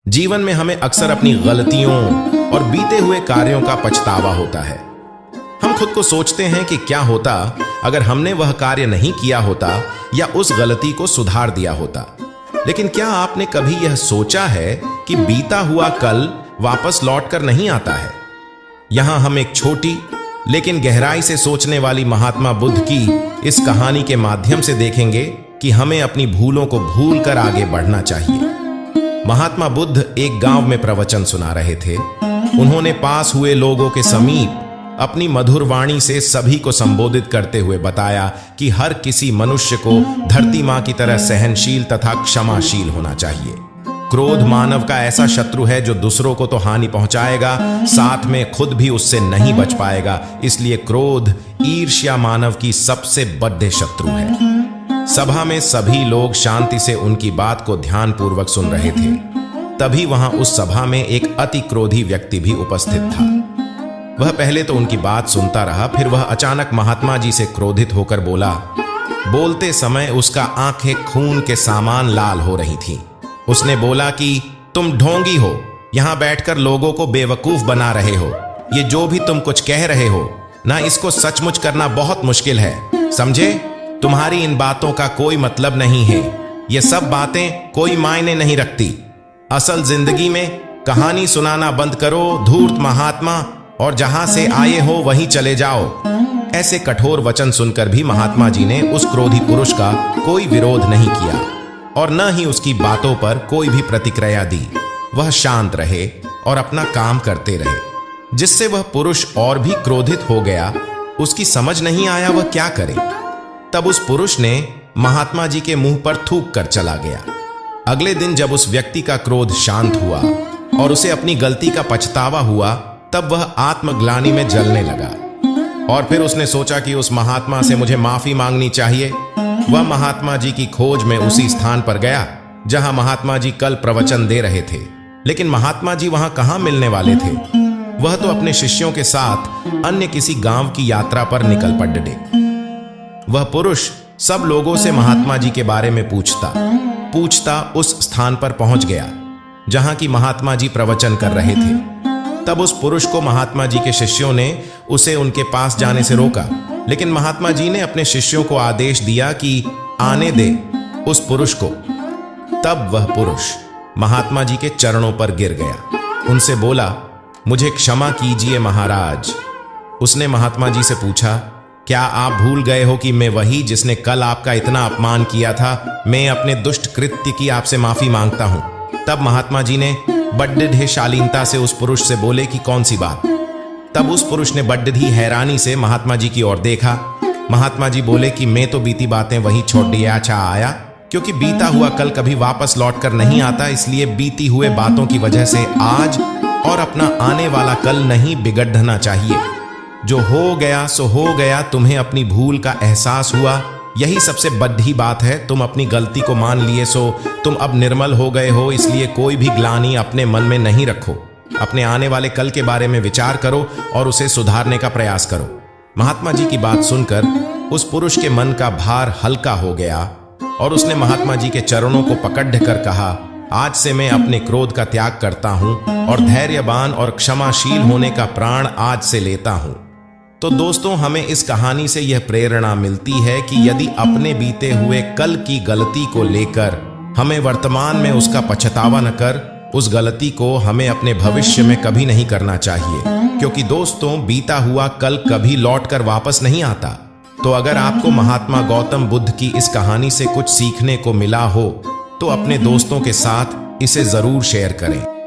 जीवन में हमें अक्सर अपनी गलतियों और बीते हुए कार्यों का पछतावा होता है। हम खुद को सोचते हैं कि क्या होता अगर हमने वह कार्य नहीं किया होता या उस गलती को सुधार दिया होता। लेकिन क्या आपने कभी यह सोचा है कि बीता हुआ कल वापस लौट कर नहीं आता है? यहां हम एक छोटी लेकिन गहराई से सोचने वाली महात्मा बुद्ध की इस कहानी के माध्यम से देखेंगे कि हमें अपनी भूलों को भूलकर आगे बढ़ना चाहिए। महात्मा बुद्ध एक गांव में प्रवचन सुना रहे थे। उन्होंने पास हुए लोगों के समीप अपनी मधुर वाणी से सभी को संबोधित करते हुए बताया कि हर किसी मनुष्य को धरती मां की तरह सहनशील तथा क्षमाशील होना चाहिए। क्रोध मानव का ऐसा शत्रु है जो दूसरों को तो हानि पहुंचाएगा, साथ में खुद भी उससे नहीं बच पाएगा। इसलिए क्रोध, ईर्ष्या मानव की सबसे बड़े शत्रु है। सभा में सभी लोग शांति से उनकी बात को ध्यानपूर्वक सुन रहे थे। तभी वहां उस सभा में एक अति क्रोधी व्यक्ति भी उपस्थित था। वह पहले तो उनकी बात सुनता रहा, फिर वह अचानक महात्मा जी से क्रोधित होकर बोला। बोलते समय उसका आंखें खून के समान लाल हो रही थीं। उसने बोला कि तुम ढोंगी हो, यहां बैठकर लोगों को बेवकूफ बना रहे हो। ये जो भी तुम कुछ कह रहे हो ना, इसको सचमुच करना बहुत मुश्किल है, समझे? तुम्हारी इन बातों का कोई मतलब नहीं है। ये सब बातें कोई मायने नहीं रखती। असल जिंदगी में कहानी सुनाना बंद करो, धूर्त महात्मा, और जहां से आए हो वहीं चले जाओ। ऐसे कठोर वचन सुनकर भी महात्मा जी ने उस क्रोधी पुरुष का कोई विरोध नहीं किया और न ही उसकी बातों पर कोई भी प्रतिक्रिया दी। वह शांत रहे और अपना काम करते रहे, जिससे वह पुरुष और भी क्रोधित हो गया। उसकी समझ नहीं आया वह क्या करे। तब उस पुरुष ने महात्मा जी के मुंह पर थूक कर चला गया। अगले दिन जब उस व्यक्ति का क्रोध शांत हुआ और उसे अपनी गलती का पछतावा हुआ, तब वह आत्मग्लानि में जलने लगा और फिर उसने सोचा कि उस महात्मा से मुझे माफी मांगनी चाहिए। वह महात्मा जी की खोज में उसी स्थान पर गया जहां महात्मा जी कल प्रवचन दे रहे थे। लेकिन महात्मा जी वहां कहां मिलने वाले थे? वह तो अपने शिष्यों के साथ अन्य किसी गांव की यात्रा पर निकल पड़े। वह पुरुष सब लोगों से महात्मा जी के बारे में पूछता उस स्थान पर पहुंच गया जहां की महात्मा जी प्रवचन कर रहे थे। तब उस पुरुष को महात्मा जी के शिष्यों ने उसे उनके पास जाने से रोका, लेकिन महात्मा जी ने अपने शिष्यों को आदेश दिया कि आने दे उस पुरुष को। तब वह पुरुष महात्मा जी के चरणों पर गिर गया। उनसे बोला, मुझे क्षमा कीजिए महाराज। उसने महात्मा जी से पूछा, क्या आप भूल गए हो कि मैं वही जिसने कल आपका इतना अपमान किया था? मैं अपने दुष्ट कृत्य की आपसे माफी मांगता हूं। तब महात्मा जी ने बड्ढे शालीनता से उस पुरुष से बोले कि कौन सी बात? तब उस पुरुष ने बड्ढी हैरानी से महात्मा जी की ओर देखा। महात्मा जी बोले कि मैं तो बीती बातें वहीं छोड़ दिया आया, क्योंकि बीता हुआ कल कभी वापस लौट कर नहीं आता। इसलिए बीती हुए बातों की वजह से आज और अपना आने वाला कल नहीं बिगड़ना चाहिए। जो हो गया सो हो गया। तुम्हें अपनी भूल का एहसास हुआ, यही सबसे बड़ी बात है। तुम अपनी गलती को मान लिए, सो तुम अब निर्मल हो गए हो। इसलिए कोई भी ग्लानि अपने मन में नहीं रखो। अपने आने वाले कल के बारे में विचार करो और उसे सुधारने का प्रयास करो। महात्मा जी की बात सुनकर उस पुरुष के मन का भार हल्का हो गया और उसने महात्मा जी के चरणों को पकड़ कर कहा, आज से मैं अपने क्रोध का त्याग करता हूं और धैर्यवान और क्षमाशील होने का प्राण आज से लेता हूं। तो दोस्तों, हमें इस कहानी से यह प्रेरणा मिलती है कि यदि अपने बीते हुए कल की गलती को लेकर हमें वर्तमान में उसका पछतावा न कर, उस गलती को हमें अपने भविष्य में कभी नहीं करना चाहिए। क्योंकि दोस्तों, बीता हुआ कल कभी लौट कर वापस नहीं आता। तो अगर आपको महात्मा गौतम बुद्ध की इस कहानी से कुछ सीखने को मिला हो तो अपने दोस्तों के साथ इसे जरूर शेयर करें।